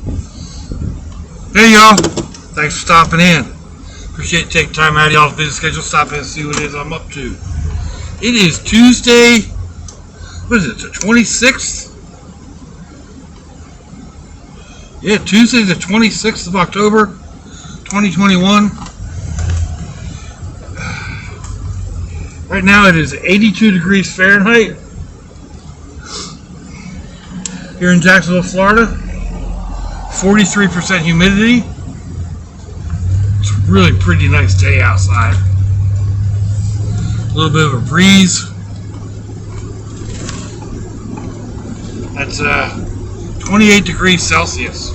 Hey y'all, thanks for stopping in. Appreciate you taking time out of y'all's busy schedule, stop in and see what it is I'm up to. It is Tuesday, what is it, the 26th? Yeah, Tuesday the 26th of October, 2021. Right now it is 82 degrees Fahrenheit here in Jacksonville, Florida. 43% humidity. It's a really pretty nice day outside. A little bit of a breeze. That's 28 degrees Celsius.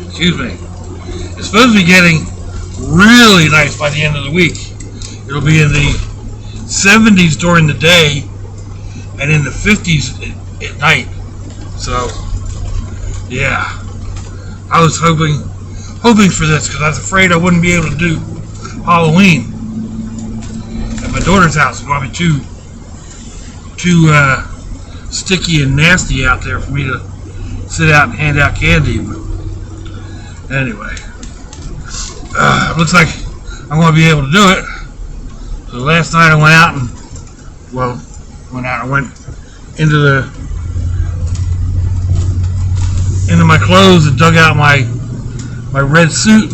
Excuse me. It's supposed to be getting really nice by the end of the week. It'll be in the 70s during the day and in the 50s at night. So yeah, I was hoping for this because I was afraid I wouldn't be able to do Halloween at my daughter's house. It might be too sticky and nasty out there for me to sit out and hand out candy. But anyway, looks like I'm going to be able to do it. So last night I went out and I went into my clothes and dug out my red suit.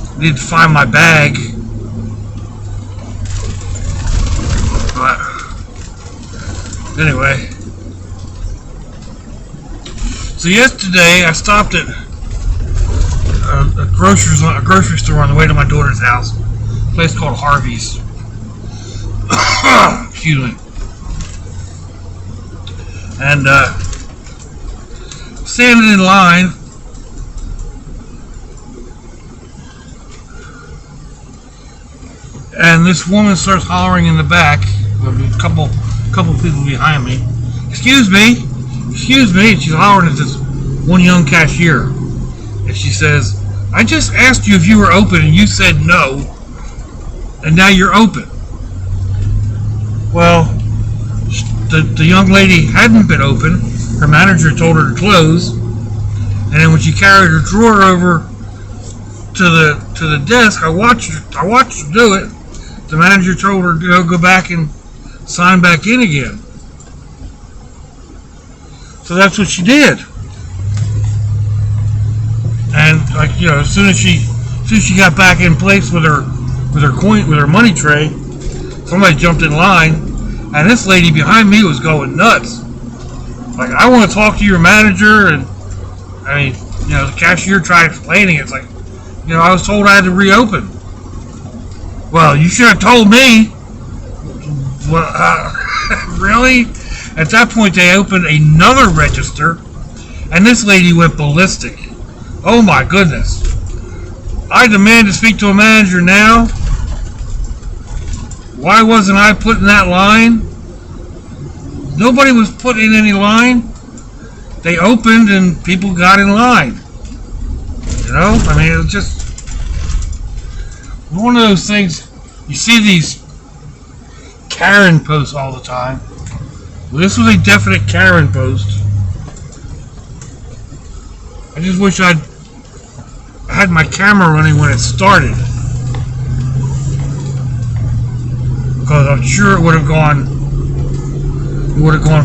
I need to find my bag. But anyway. So yesterday I stopped at a grocery store on the way to my daughter's house. A place called Harvey's. Excuse me. And standing in line, and this woman starts hollering in the back. A couple people behind me. Excuse me. And she's hollering at this one young cashier, and she says, "I just asked you if you were open, and you said no, and now you're open." Well, the young lady hadn't been open. Her manager told her to close, and then when she carried her drawer over to the desk, I watched her do it. The manager told her to go back and sign back in again. So that's what she did. And as soon as she got back in place with her money tray, somebody jumped in line. And this lady behind me was going nuts. Like, I want to talk to your manager. And I mean, the cashier tried explaining it. It's like, I was told I had to reopen. Well, you should have told me. Well, really? At that point, they opened another register, and this lady went ballistic. Oh my goodness! I demand to speak to a manager now. Why wasn't I put in that line? Nobody was put in any line. They opened and people got in line. I mean, it was just one of those things. You see these Karen posts all the time. Well, this was a definite Karen post. I just wish I had my camera running when it started, because I'm sure it would have gone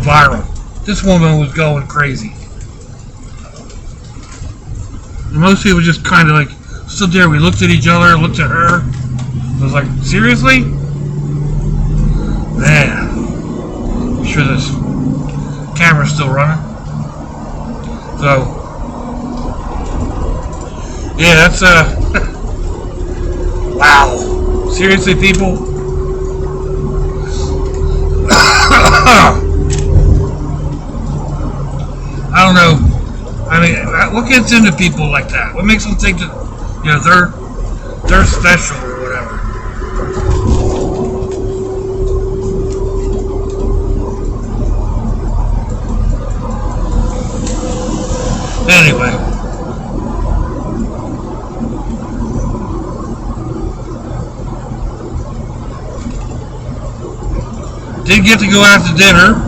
viral. This woman was going crazy. And most people just kind of stood there. We looked at each other, looked at her. I was like, seriously? Man. I'm sure this camera's still running. So, yeah, that's, wow. Seriously, people? I don't know. I mean, what gets into people like that? What makes them think that, they're special or whatever? Anyway. Did get to go out to dinner.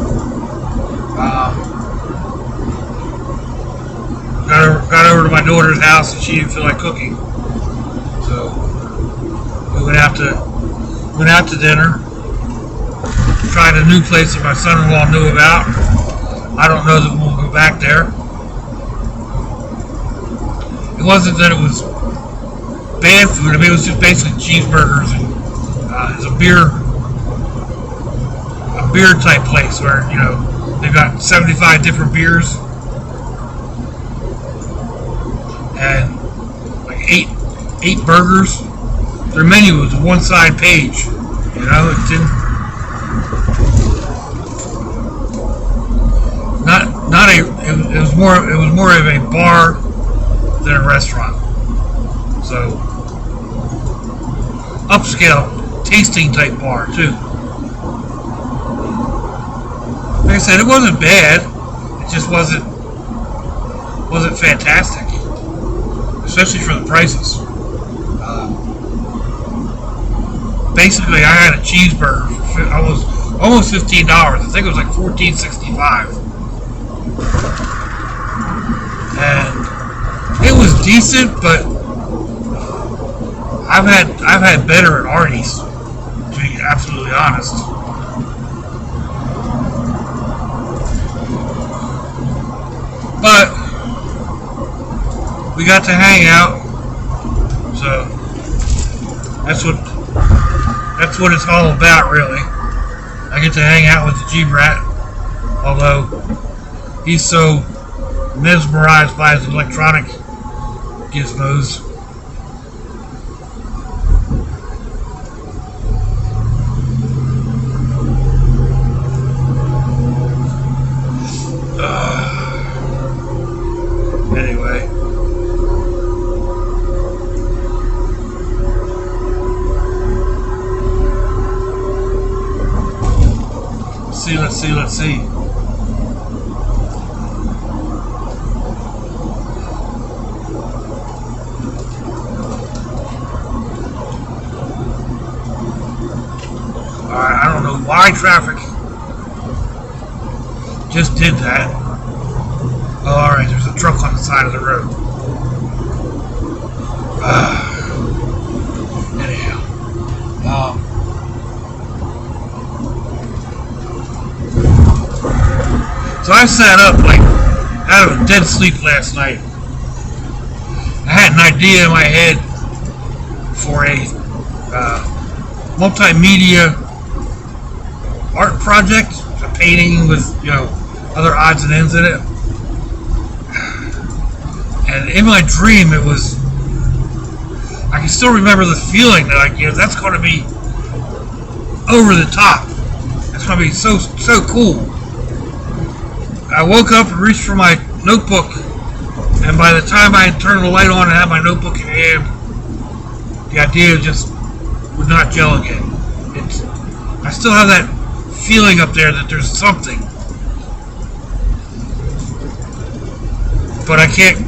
Got over to my daughter's house and she didn't feel like cooking, so we went out to dinner. Tried a new place that my son-in-law knew about. I don't know that we'll go back there. It wasn't that it was bad food. I mean, it was just basically cheeseburgers and it's a beer type place where, you know, they've got 75 different beers and like eight burgers. Their menu was a one-side page. You know, it didn't. It was more of a bar than a restaurant. So upscale tasting type bar too. Like I said, it wasn't bad. It just wasn't fantastic, especially for the prices. Basically, I had a cheeseburger for almost $15. I think it was like $14.65, and it was decent. But I've had better at Arnie's, to be absolutely honest. But we got to hang out, so that's what it's all about, really. I get to hang out with the G-Brat, although he's so mesmerized by his electronic gizmos. Anyway. Let's see. Alright, I don't know why traffic just did that. Oh, alright, there's a truck on the side of the road. Anyhow. So I sat up like out of a dead sleep last night. I had an idea in my head for a multimedia art project, a painting with, you know, other odds and ends in it. And in my dream, it was, I can still remember the feeling that, like, you know, that's going to be over the top. It's going to be so cool. I woke up and reached for my notebook, and by the time I had turned the light on and had my notebook in hand, the idea just would not gel again. I still have that feeling up there that there's something, but I can't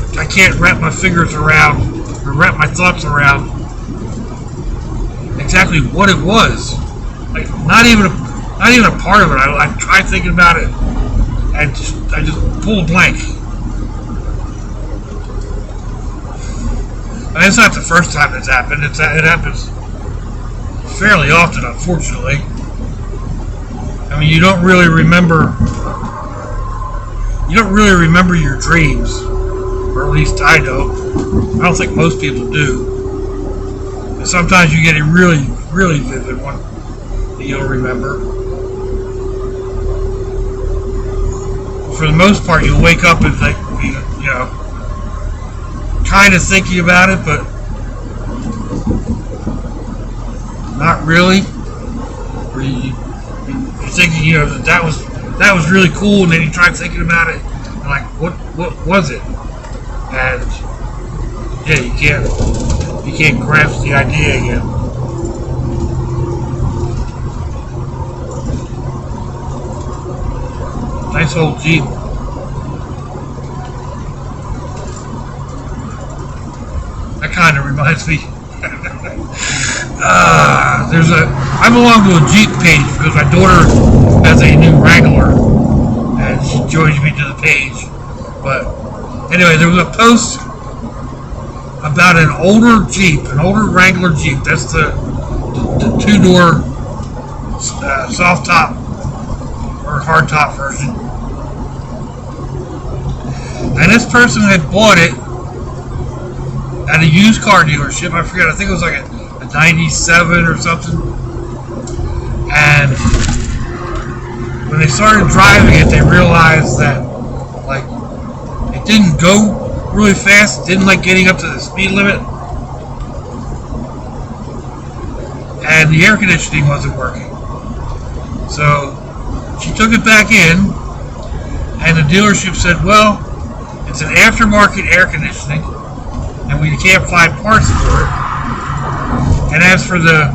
wrap my fingers around or wrap my thoughts around exactly what it was. Like not even a part of it. I tried thinking about it. I just pull a blank. And it's not the first time it's happened. It happens fairly often, unfortunately. I mean, you don't really remember your dreams, or at least I don't. I don't think most people do. And sometimes you get a really, really vivid one that you'll remember. For the most part, you'll wake up and think, you know, kind of thinking about it, but not really. Or you're thinking, you know, that was really cool, and then you try thinking about it, and like, what was it? And yeah, you can't grasp the idea again. Nice old Jeep. That kind of reminds me. There's a I belong to a Jeep page because my daughter has a new Wrangler, and she joins me to the page. But anyway, there was a post about an older Jeep, an older Wrangler Jeep. That's the two-door soft top or hard top version. And this person had bought it at a used car dealership. I forget. I think it was like a 97 or something. And when they started driving it, they realized that like it didn't go really fast. It didn't like getting up to the speed limit, and the air conditioning wasn't working. So she took it back in, and the dealership said, "Well, it's an aftermarket air conditioning, and we can't find parts for it. And as for the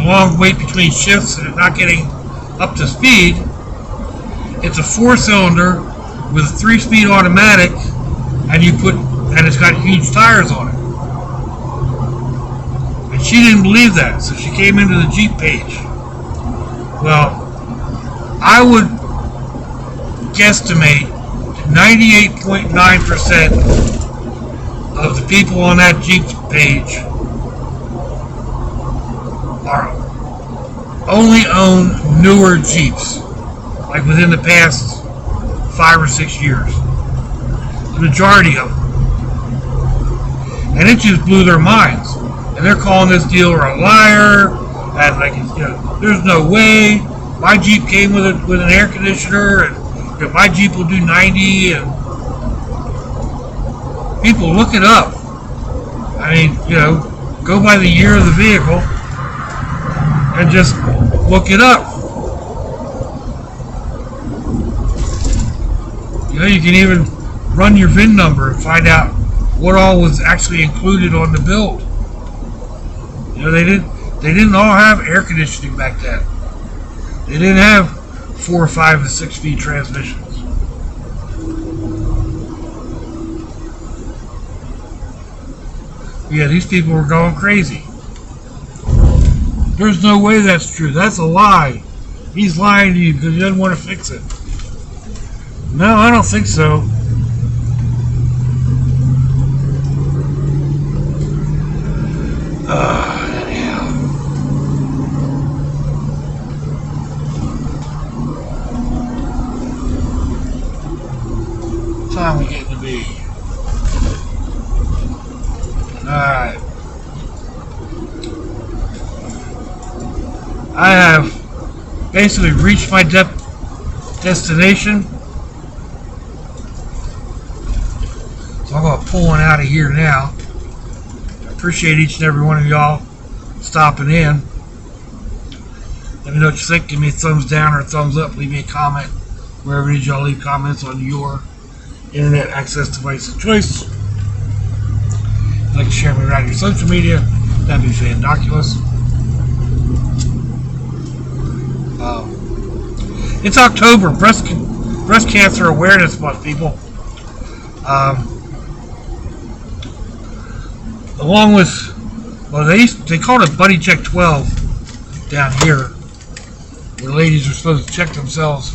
long wait between shifts and not getting up to speed, it's a 4-cylinder with a 3-speed automatic, and it's got huge tires on it." And she didn't believe that, so she came into the Jeep page. Well, I would guesstimate 98.9% of the people on that Jeep page only own newer Jeeps, like within the past 5 or 6 years. The majority of them. And it just blew their minds. And they're calling this dealer a liar, and like, there's no way. My Jeep came with an air conditioner, and my Jeep will do 90, and people, look it up. I mean, go by the year of the vehicle and just look it up. You can even run your VIN number and find out what all was actually included on the build. They didn't all have air conditioning back then. They didn't have 4, 5, and 6-speed transmissions. Yeah, these people were going crazy. There's no way that's true. That's a lie. He's lying to you because he doesn't want to fix it. No, I don't think so. Anyhow. What time we getting to be? Alright. I have basically reached my destination. So I'm going to pull one out of here now. I appreciate each and every one of y'all stopping in. Let me know what you think. Give me a thumbs down or a thumbs up. Leave me a comment. Wherever it is y'all leave comments on your internet access device of choice. If you'd like to share me around your social media, that'd be fandoculous. It's October, breast cancer awareness month, people. Along with, they called it Buddy Check 12 down here, where ladies are supposed to check themselves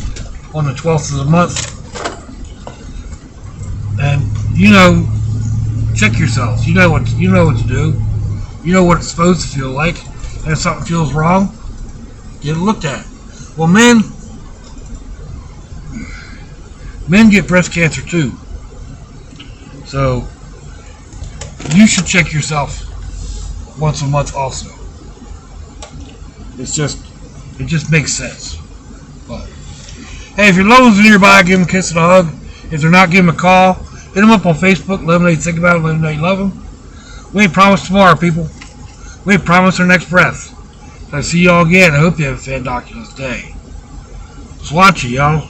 on the 12th of the month. And check yourselves. You know what to do. You know what it's supposed to feel like. And if something feels wrong, get it looked at. Well, men get breast cancer too. So you should check yourself once a month also. It just makes sense. But hey, if your loved ones are nearby, give them a kiss and a hug. If they're not, give them a call. Hit them up on Facebook. Let them know you think about them. Let them know you love them. We ain't promised tomorrow, people. We ain't promised our next breath. So I see y'all again. I hope you have a fandoculous day. Swatchy, y'all.